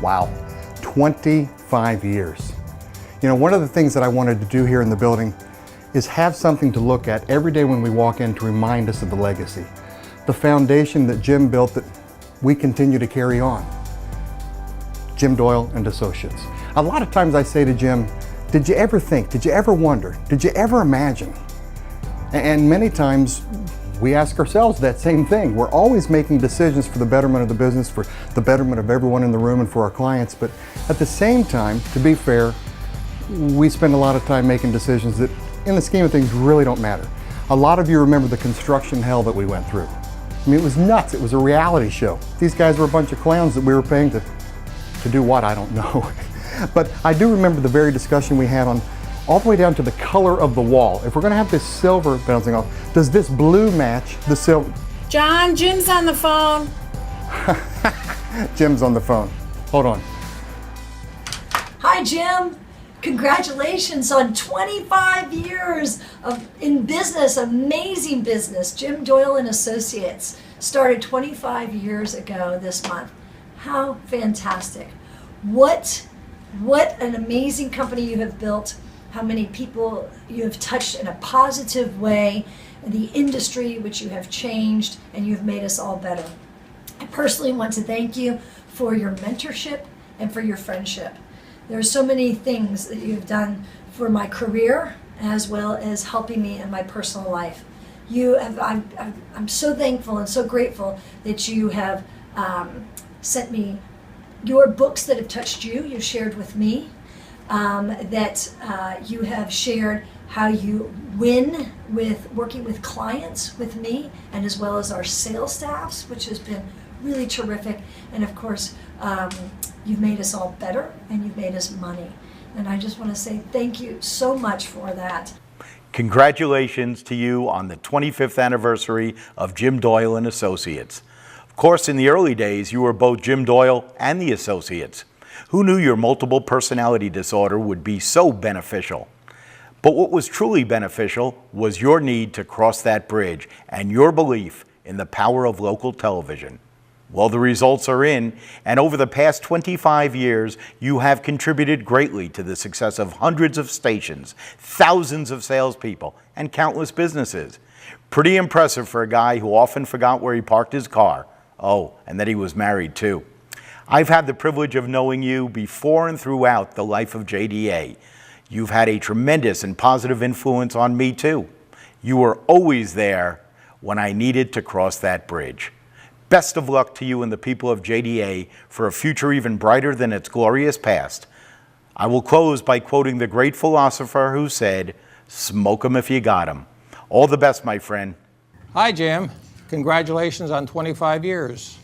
Wow, 25 years. You know, one of the things that I wanted to do here in the building is have something to look at every day when we walk in to remind us of the legacy, the foundation that Jim built that we continue to carry on. Jim Doyle and Associates. A lot of times I say to Jim, did you ever think, did you ever wonder, did you ever imagine? And many times we ask ourselves that same thing. We're always making decisions for the betterment of the business, for the betterment of everyone in the room and for our clients. But at the same time, to be fair, we spend a lot of time making decisions that in the scheme of things really don't matter. A lot of you remember the construction hell that we went through. I mean, it was nuts. It was a reality show. These guys were a bunch of clowns that we were paying to do what, I don't know. But I do remember the very discussion we had on all the way down to the color of the wall. If we're gonna have this silver bouncing off, does this blue match the silver? John, Jim's on the phone. Jim's on the phone. Hold on. Hi, Jim. Congratulations on 25 years in business, amazing business. Jim Doyle and Associates started 25 years ago this month. How fantastic. What an amazing company you have built. How many people you have touched in a positive way, the industry which you have changed, and you've made us all better. I personally want to thank you for your mentorship and for your friendship. There are so many things that you've done for my career as well as helping me in my personal life. I'm so thankful and so grateful that you have sent me your books that have touched you, you shared with me, that you have shared how you win with working with clients with me and as well as our sales staffs, which has been really terrific. And of course, you've made us all better and you've made us money. And I just want to say thank you so much for that. Congratulations to you on the 25th anniversary of Jim Doyle and Associates. Of course, in the early days, you were both Jim Doyle and the Associates. Who knew your multiple personality disorder would be so beneficial? But what was truly beneficial was your need to cross that bridge and your belief in the power of local television. Well, the results are in, and over the past 25 years, you have contributed greatly to the success of hundreds of stations, thousands of salespeople, and countless businesses. Pretty impressive for a guy who often forgot where he parked his car. Oh, and that he was married too. I've had the privilege of knowing you before and throughout the life of JDA. You've had a tremendous and positive influence on me too. You were always there when I needed to cross that bridge. Best of luck to you and the people of JDA for a future even brighter than its glorious past. I will close by quoting the great philosopher who said, "Smoke 'em if you got 'em." All the best, my friend. Hi, Jim. Congratulations on 25 years.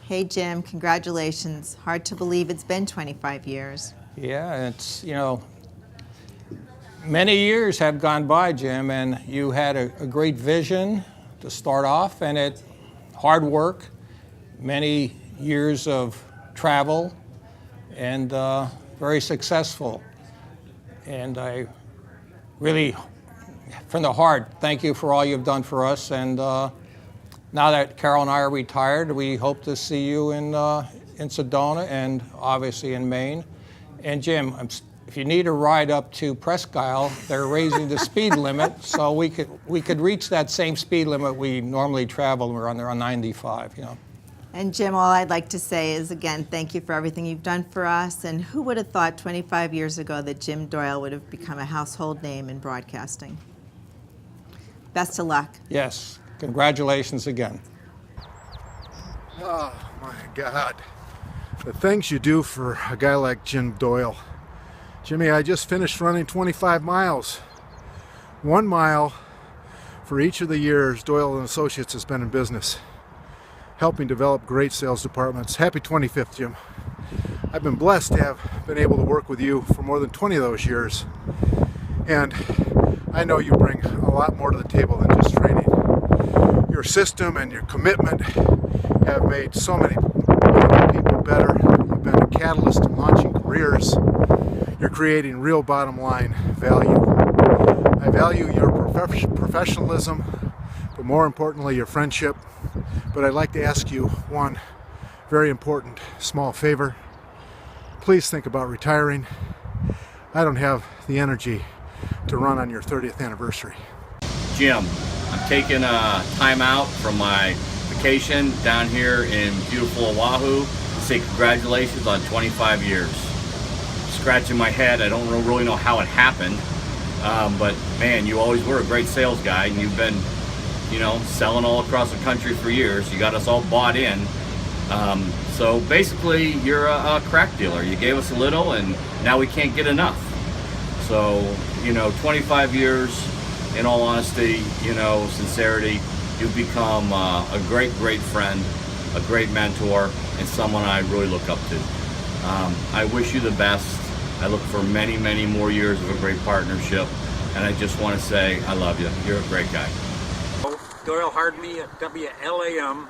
Hey, Jim, congratulations. Hard to believe it's been 25 years. Yeah, it's, many years have gone by, Jim, and you had a great vision to start off, and hard work, many years of travel, and very successful. And I really, from the heart, thank you for all you've done for us. And now that Carol and I are retired, we hope to see you in Sedona and obviously in Maine. And Jim, if you need a ride up to Presque Isle, they're raising the speed limit, so we could reach that same speed limit we normally travel when we're on 95. And Jim, all I'd like to say is, again, thank you for everything you've done for us. And who would have thought 25 years ago that Jim Doyle would have become a household name in broadcasting? Best of luck. Yes. Congratulations again. Oh, my God. The things you do for a guy like Jim Doyle. Jimmy, I just finished running 25 miles. 1 mile for each of the years Doyle and Associates has been in business, helping develop great sales departments. Happy 25th, Jim. I've been blessed to have been able to work with you for more than 20 of those years. And I know you bring a lot more to the table than just training. Your system and your commitment have made so many people better. You've been a catalyst in launching careers. You're creating real bottom line value. I value your professionalism, but more importantly, your friendship. But I'd like to ask you one very important small favor. please think about retiring. I don't have the energy to run on your 30th anniversary. Jim, I'm taking time out from my vacation down here in beautiful Oahu to say congratulations on 25 years. Scratching my head, I don't really know how it happened, but man, you always were a great sales guy, and you've been, you know, selling all across the country for years. You got us all bought in. So basically, you're a crack dealer. You gave us a little, and now we can't get enough. So, you know, 25 years, in all honesty, you know, sincerity, you've become a great friend, a great mentor, and someone I really look up to. I wish you the best. I look for many more years of a great partnership, and I just want to say I love you. You're a great guy. Doyle hired me at WLAM.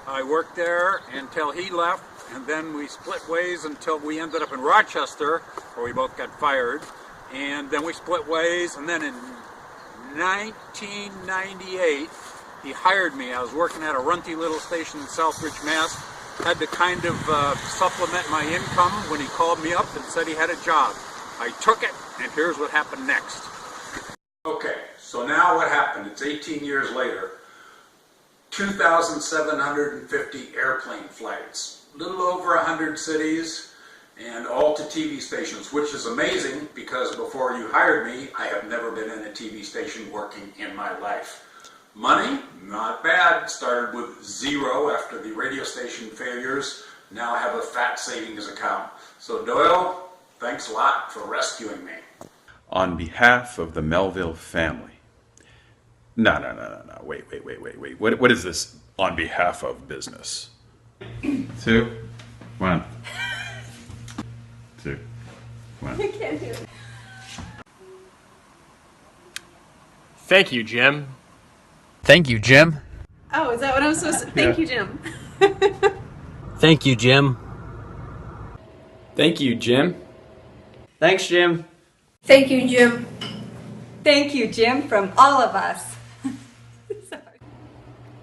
I worked there until he left, and then we split ways until we ended up in Rochester, where we both got fired. And then we split ways, and then in 1998, he hired me. I was working at a runty little station in Southbridge, Mass. Had to kind of supplement my income when he called me up and said he had a job. I took it, and here's what happened next. Okay, so now what happened? It's 18 years later. 2,750 airplane flights, a little over 100 cities, and all to TV stations, which is amazing because before you hired me, I have never been in a TV station working in my life. Money, not bad. Started with 0 after the radio station failures. Now I have a fat savings account. So Doyle, thanks a lot for rescuing me. On behalf of the Melville family. No. Wait. What is this on behalf of business? 2, 1. 2, 1. You can't do it. Thank you, Jim. Thank you, Jim. Oh, is that what I'm supposed to? Thank you, Jim. Thank you, Jim. Thank you, Jim. Thanks, Jim. Thank you, Jim. Thank you, Jim, from all of us.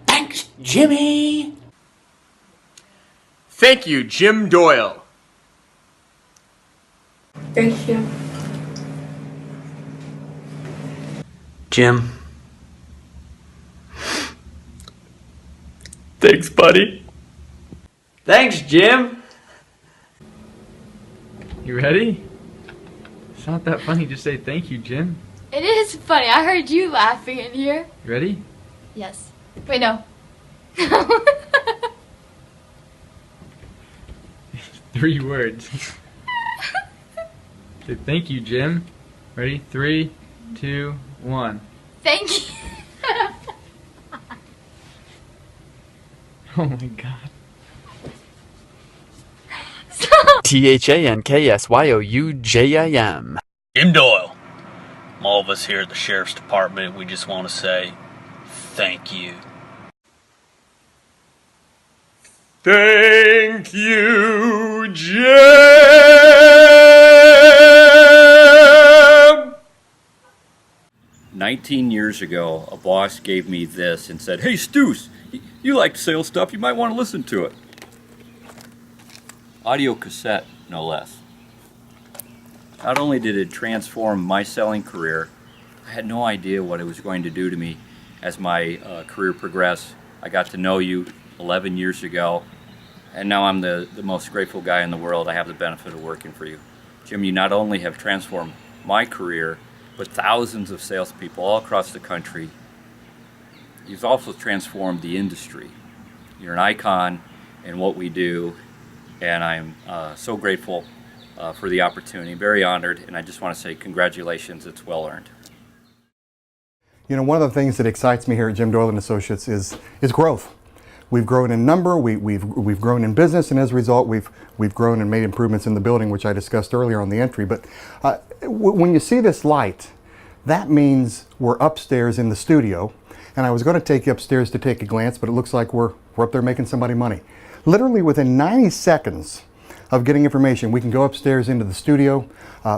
Thanks, Jimmy. Thank you, Jim Doyle. Thank you. Jim. Thanks, buddy. Thanks, Jim. You ready? It's not that funny. Just say thank you, Jim. It is funny. I heard you laughing in here. You ready? Yes. Wait, no. 3 words. Say thank you, Jim. Ready? 3, 2, 1. Thank you. Oh my God. THANKSYOUJIM. Jim Doyle. From all of us here at the Sheriff's Department, we just want to say thank you. Thank you, Jim! 19 years ago, a boss gave me this and said, "Hey, Stoos, you like sales stuff, you might want to listen to it." Audio cassette, no less. Not only did it transform my selling career, I had no idea what it was going to do to me as my career progressed. I got to know you 11 years ago, and now I'm the most grateful guy in the world. I have the benefit of working for you. Jim, you not only have transformed my career, but thousands of salespeople all across the country. You've also transformed the industry. You're an icon in what we do, and I'm so grateful for the opportunity, very honored, and I just want to say congratulations, it's well earned. You know, one of the things that excites me here at Jim Doyle and Associates is growth. We've grown in number, we've grown in business, and as a result, we've grown and made improvements in the building, which I discussed earlier on the entry. But when you see this light, that means we're upstairs in the studio, and I was going to take you upstairs to take a glance, but it looks like we're up there making somebody money. Literally within 90 seconds of getting information, we can go upstairs into the studio.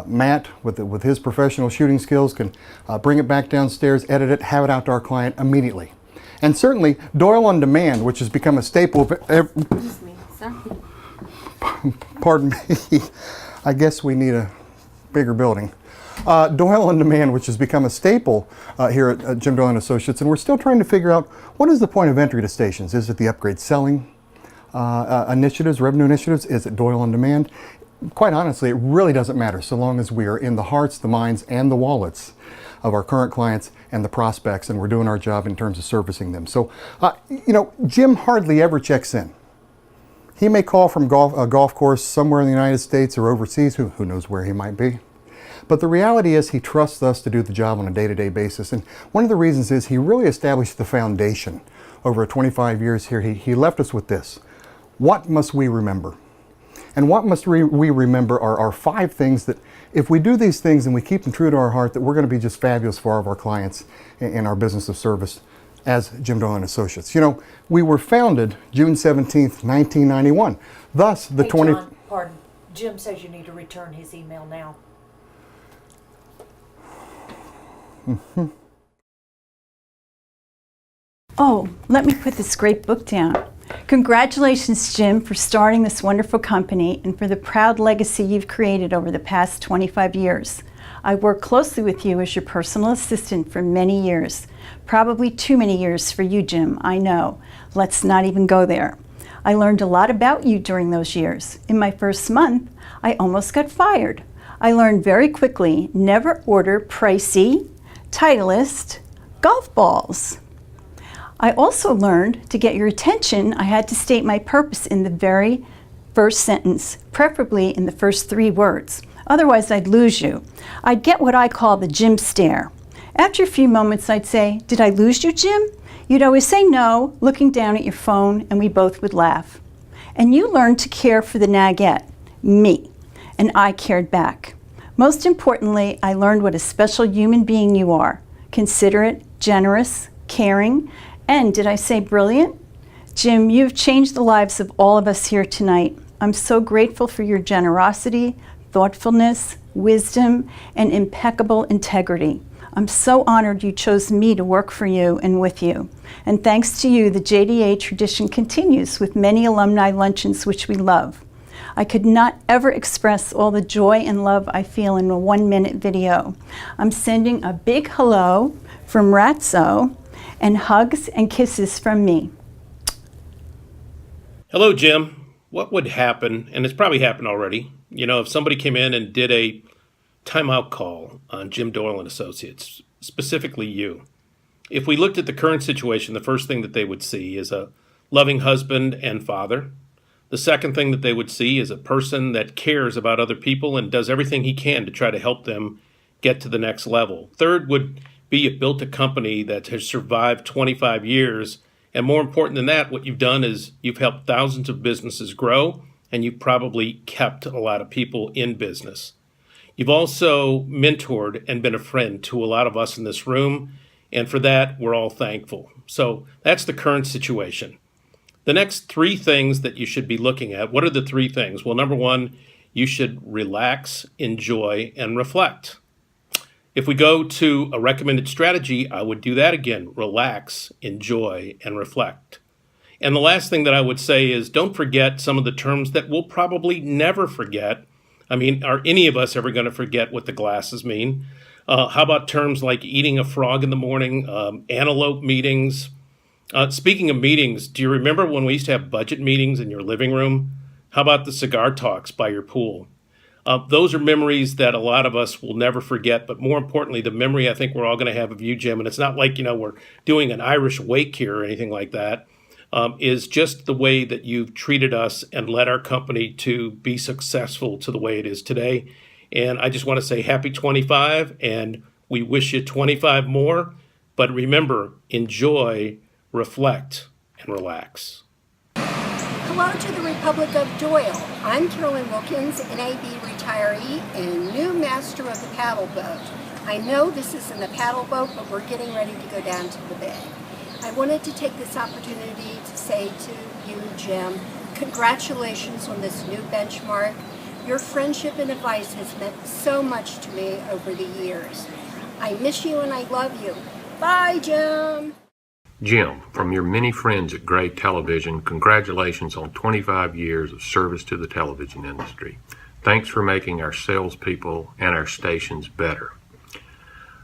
Matt, with his professional shooting skills, can bring it back downstairs, edit it, have it out to our client immediately. And certainly, Doyle on Demand, which has become a staple of Pardon me. I guess we need a bigger building. Doyle on Demand, which has become a staple here at Jim Doyle and Associates, and we're still trying to figure out what is the point of entry to stations. Is it the upgrade selling initiatives, revenue initiatives? Is it Doyle on Demand? Quite honestly, it really doesn't matter so long as we are in the hearts, the minds, and the wallets of our current clients and the prospects, and we're doing our job in terms of servicing them. So, you know, Jim hardly ever checks in. He may call from a golf course somewhere in the United States or overseas, who knows where he might be. But the reality is he trusts us to do the job on a day-to-day basis. And one of the reasons is he really established the foundation over 25 years here. He left us with this. What must we remember? And what must we remember are 5 things that if we do these things and we keep them true to our heart, that we're going to be just fabulous for all of our clients in our business of service as Jim Doyle and Associates. You know, we were founded June 17th, 1991. Thus, the Hey, 20... John, pardon. Jim says you need to return his email now. Mm-hmm. Oh, let me put this great book down. Congratulations, Jim, for starting this wonderful company and for the proud legacy you've created over the past 25 years. I worked closely with you as your personal assistant for many years. Probably too many years for you, Jim, I know. Let's not even go there. I learned a lot about you during those years. In my first month, I almost got fired. I learned very quickly, never order pricey, Titleist golf balls. I also learned to get your attention, I had to state my purpose in the very first sentence, preferably in the first 3 words. Otherwise, I'd lose you. I'd get what I call the Jim stare. After a few moments, I'd say, "Did I lose you, Jim?" You'd always say no, looking down at your phone, and we both would laugh. And you learned to care for the naggette, me, and I cared back. Most importantly, I learned what a special human being you are. Considerate, generous, caring, and did I say brilliant? Jim, you've changed the lives of all of us here tonight. I'm so grateful for your generosity, thoughtfulness, wisdom, and impeccable integrity. I'm so honored you chose me to work for you and with you. And thanks to you, the JDA tradition continues with many alumni luncheons, which we love. I could not ever express all the joy and love I feel in a 1-minute video. I'm sending a big hello from Ratso and hugs and kisses from me. Hello, Jim. What would happen, and it's probably happened already, you know, if somebody came in and did a timeout call on Jim Doyle and Associates, specifically you. If we looked at the current situation, the first thing that they would see is a loving husband and father. The second thing that they would see is a person that cares about other people and does everything he can to try to help them get to the next level. Third would be you built a company that has survived 25 years. And more important than that, what you've done is you've helped thousands of businesses grow, and you've probably kept a lot of people in business. You've also mentored and been a friend to a lot of us in this room, and for that, we're all thankful. So that's the current situation. The next 3 things that you should be looking at, what are the 3 things? Well, number 1, you should relax, enjoy, and reflect. If we go to a recommended strategy, I would do that again. Relax, enjoy, and reflect. And the last thing that I would say is don't forget some of the terms that we'll probably never forget. I mean, are any of us ever going to forget what the glasses mean? How about terms like eating a frog in the morning, antelope meetings? Speaking of meetings, do you remember when we used to have budget meetings in your living room? How about the cigar talks by your pool? Those are memories that a lot of us will never forget, but more importantly, the memory I think we're all going to have of you, Jim, and it's not like, you know, we're doing an Irish wake here or anything like that, is just the way that you've treated us and led our company to be successful to the way it is today. And I just want to say happy 25, and we wish you 25 more. But remember, enjoy, reflect, and relax. Hello to the Republic of Doyle. I'm Carolyn Wilkins, NAB retiree and new master of the paddle boat. I know this isn't a paddle boat, but we're getting ready to go down to the bay. I wanted to take this opportunity to say to you, Jim, congratulations on this new benchmark. Your friendship and advice has meant so much to me over the years. I miss you and I love you. Bye, Jim. Jim, from your many friends at Gray Television, congratulations on 25 years of service to the television industry. Thanks for making our salespeople and our stations better.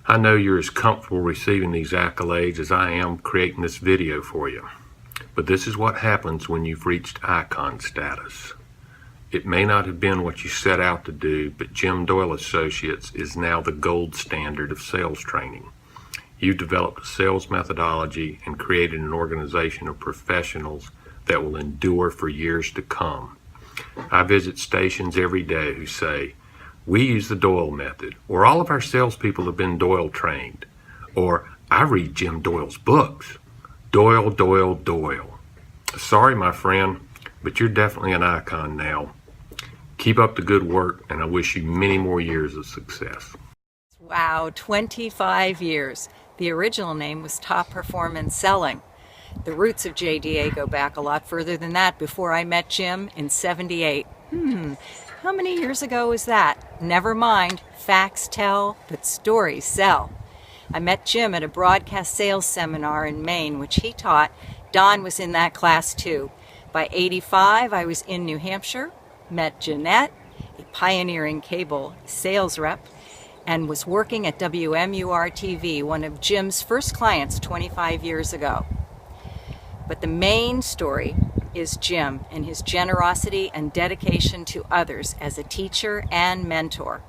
I know you're as comfortable receiving these accolades as I am creating this video for you. But this is what happens when you've reached icon status. It may not have been what you set out to do, but Jim Doyle Associates is now the gold standard of sales training. You've developed a sales methodology and created an organization of professionals that will endure for years to come. I visit stations every day who say, "We use the Doyle method," or "All of our salespeople have been Doyle trained," or "I read Jim Doyle's books." Doyle, Doyle, Doyle. Sorry, my friend, but you're definitely an icon now. Keep up the good work, and I wish you many more years of success. Wow, 25 years. The original name was Top Performance Selling. The roots of JDA go back a lot further than that. Before I met Jim in '78. How many years ago was that? Never mind, facts tell, but stories sell. I met Jim at a broadcast sales seminar in Maine, which he taught. Don was in that class too. By '85, I was in New Hampshire, met Jeanette, a pioneering cable sales rep, and was working at WMUR-TV, one of Jim's first clients 25 years ago. But the main story is Jim and his generosity and dedication to others as a teacher and mentor.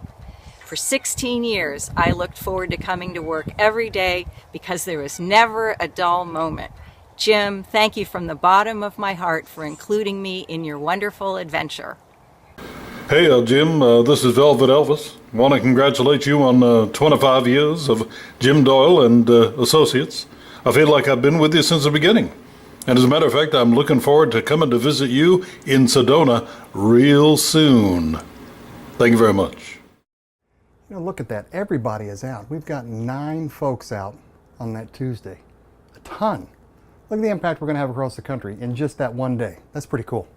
For 16 years, I looked forward to coming to work every day because there was never a dull moment. Jim, thank you from the bottom of my heart for including me in your wonderful adventure. Hey, Jim, this is Velvet Elvis. I want to congratulate you on 25 years of Jim Doyle and Associates. I feel like I've been with you since the beginning. And as a matter of fact, I'm looking forward to coming to visit you in Sedona real soon. Thank you very much. You know, look at that. Everybody is out. We've got 9 folks out on that Tuesday. A ton. Look at the impact we're going to have across the country in just that one day. That's pretty cool.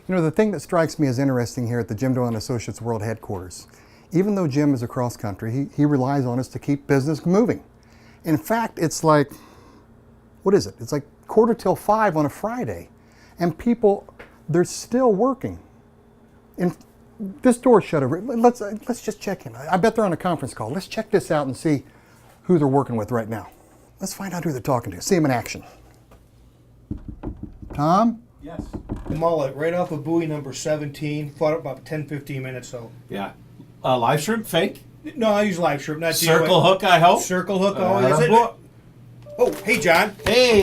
You know, the thing that strikes me as interesting here at the Jim Doyle and Associates World Headquarters, even though Jim is across country, he relies on us to keep business moving. In fact, it's like, what is it? It's like 4:45 on a Friday, and people, they're still working. And this door's shut over. Let's just check in. I bet they're on a conference call. Let's check this out and see who they're working with right now. Let's find out who they're talking to. See them in action. Tom? Yes. Mullet, right off of buoy number 17. Fought about 10-15 minutes, so. Yeah. Live shrimp, fake? No, I use live shrimp, not Circle hook, I hope? Circle hook, is it? Oh, hey, John. Hey.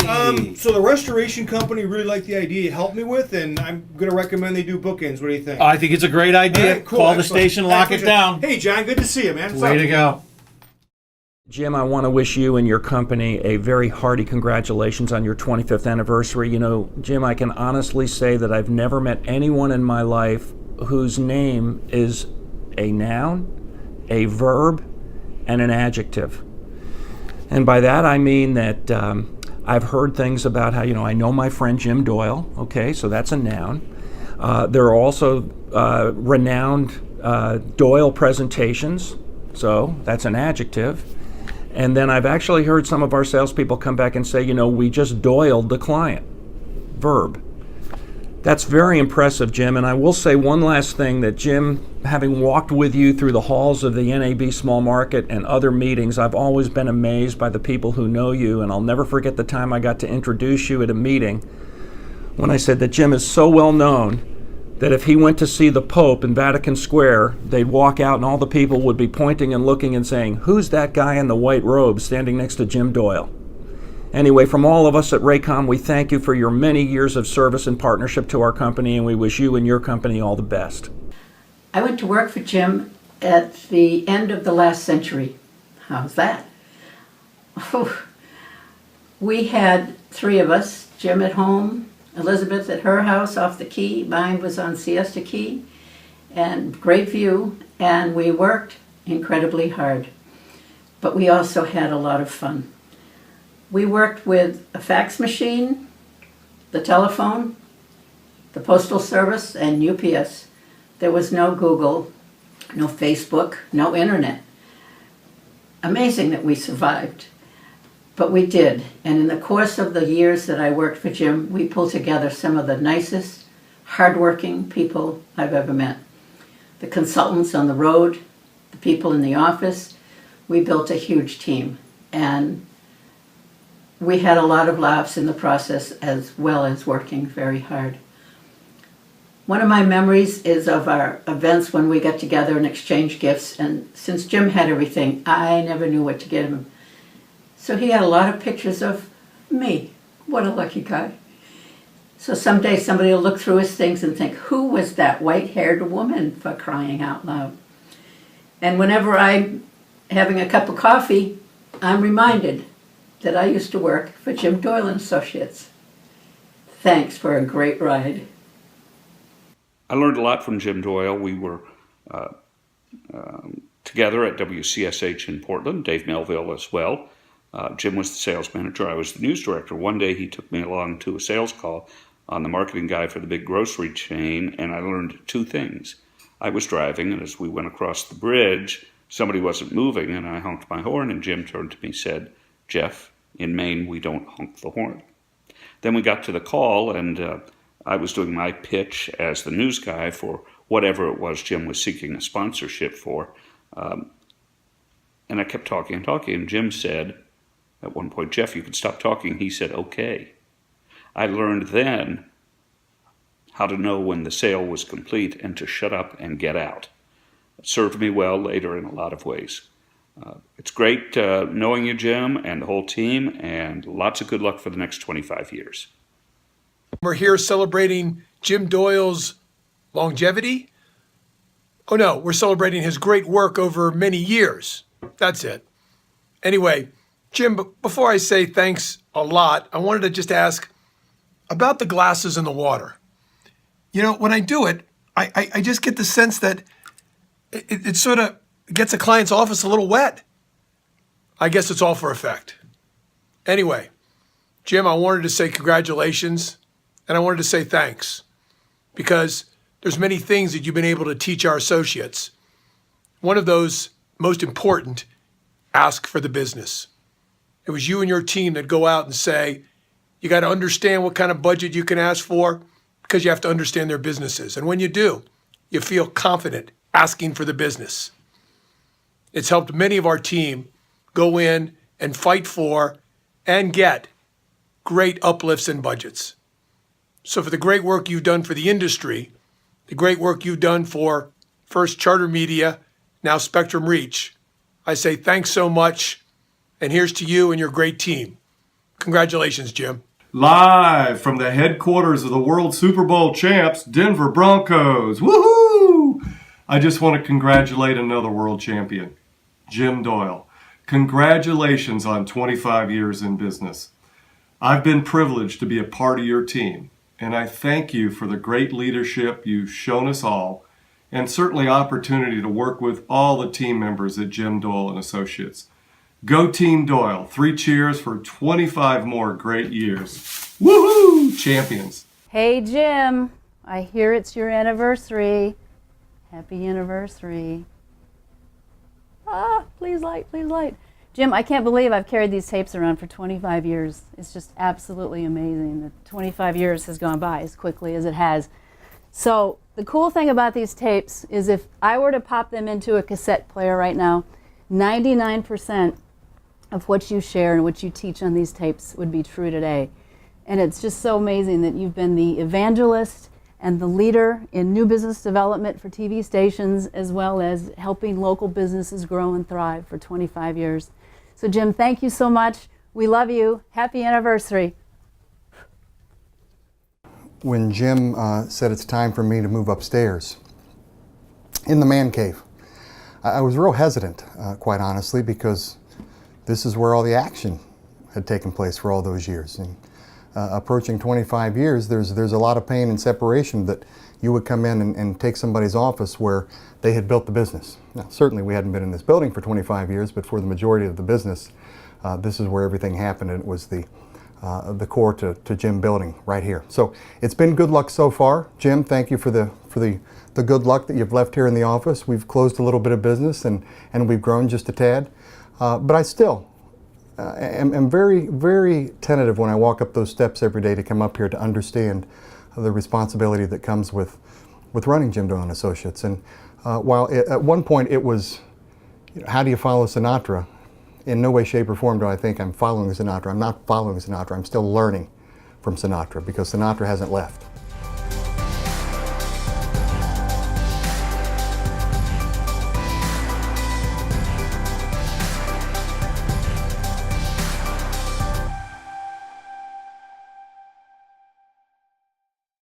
So the restoration company really liked the idea you helped me with, and I'm going to recommend they do bookends. What do you think? I think it's a great idea. Right, cool, Call the excellent. station, lock it down. Hey, John, good to see you, man. Way to go. Jim, I want to wish you and your company a very hearty congratulations on your 25th anniversary. You know, Jim, I can honestly say that I've never met anyone in my life whose name is a noun, a verb, and an adjective. And by that I mean that I've heard things about how, I know my friend Jim Doyle, okay, so that's a noun. There are also renowned Doyle presentations, so that's an adjective. And then I've actually heard some of our salespeople come back and say, we just Doyled the client. Verb. That's very impressive, Jim. And I will say one last thing, that Jim, having walked with you through the halls of the NAB Small Market and other meetings, I've always been amazed by the people who know you. And I'll never forget the time I got to introduce you at a meeting when I said that Jim is so well known that if he went to see the Pope in Vatican Square, they'd walk out and all the people would be pointing and looking and saying, "Who's that guy in the white robe standing next to Jim Doyle?" Anyway, from all of us at Raycom, we thank you for your many years of service and partnership to our company, and we wish you and your company all the best. I went to work for Jim at the end of the last century. How's that? Oh, we had 3 of us, Jim at home, Elizabeth at her house off the quay, mine was on Siesta Key, and great view, and we worked incredibly hard. But we also had a lot of fun. We worked with a fax machine, the telephone, the postal service, and UPS. There was no Google, no Facebook, no internet. Amazing that we survived. But we did, and in the course of the years that I worked for Jim, we pulled together some of the nicest, hardworking people I've ever met. The consultants on the road, the people in the office, we built a huge team, and we had a lot of laughs in the process as well as working very hard. One of my memories is of our events when we got together and exchanged gifts, and since Jim had everything, I never knew what to get him. So he had a lot of pictures of me. What a lucky guy. So someday somebody will look through his things and think, who was that white-haired woman, for crying out loud? And whenever I'm having a cup of coffee, I'm reminded that I used to work for Jim Doyle and Associates. Thanks for a great ride. I learned a lot from Jim Doyle. We were together at WCSH in Portland, Dave Melville as well. Jim was the sales manager. I was the news director. One day he took me along to a sales call on the marketing guy for the big grocery chain, and I learned two things. I was driving, and as we went across the bridge, somebody wasn't moving, and I honked my horn, and Jim turned to me and said, "Jeff, in Maine, we don't honk the horn." Then we got to the call, and I was doing my pitch as the news guy for whatever it was Jim was seeking a sponsorship for. And I kept talking and talking, and Jim said, at one point, "Jeff, you can stop talking." He said, "Okay." I learned then how to know when the sale was complete and to shut up and get out. It served me well later in a lot of ways. It's great knowing you, Jim, and the whole team, and lots of good luck for the next 25 years. We're here celebrating Jim Doyle's longevity. Oh no, we're celebrating his great work over many years. That's it. Anyway, Jim, before I say thanks a lot, I wanted to just ask about the glasses in the water. You know, when I do it, I just get the sense that it sort of gets a client's office a little wet. I guess it's all for effect. Anyway, Jim, I wanted to say congratulations, and I wanted to say thanks, because there's many things that you've been able to teach our associates. One of those, most important, ask for the business. It was you and your team that go out and say, you got to understand what kind of budget you can ask for, because you have to understand their businesses. And when you do, you feel confident asking for the business. It's helped many of our team go in and fight for and get great uplifts in budgets. So for the great work you've done for the industry, the great work you've done for first Charter Media, now Spectrum Reach, I say thanks so much, and here's to you and your great team. Congratulations, Jim. Live from the headquarters of the World Super Bowl champs, Denver Broncos. Woohoo! I just want to congratulate another world champion, Jim Doyle. Congratulations on 25 years in business. I've been privileged to be a part of your team, and I thank you for the great leadership you've shown us all, and certainly opportunity to work with all the team members at Jim Doyle and Associates. Go Team Doyle. 3 cheers for 25 more great years. Woohoo! Champions. Hey, Jim. I hear it's your anniversary. Happy anniversary. Please light, please light. Jim, I can't believe I've carried these tapes around for 25 years. It's just absolutely amazing that 25 years has gone by as quickly as it has. So the cool thing about these tapes is if I were to pop them into a cassette player right now, 99% of what you share and what you teach on these tapes would be true today. And it's just so amazing that you've been the evangelist and the leader in new business development for TV stations, as well as helping local businesses grow and thrive for 25 years. So Jim, thank you so much. We love you. Happy anniversary. When Jim said it's time for me to move upstairs in the man cave, I was real hesitant, quite honestly, because this is where all the action had taken place for all those years. And approaching 25 years, there's a lot of pain and separation that you would come in and take somebody's office where they had built the business. Now, certainly we hadn't been in this building for 25 years, but for the majority of the business, this is where everything happened, and it was the core to Jim building right here. So it's been good luck so far. Jim, thank you for the good luck that you've left here in the office. We've closed a little bit of business and we've grown just a tad. But I still am very, very tentative when I walk up those steps every day to come up here to understand the responsibility that comes with running Jim Doyle and Associates. And while at one point it was, how do you follow Sinatra? In no way, shape, or form do I think I'm following Sinatra. I'm not following Sinatra. I'm still learning from Sinatra because Sinatra hasn't left.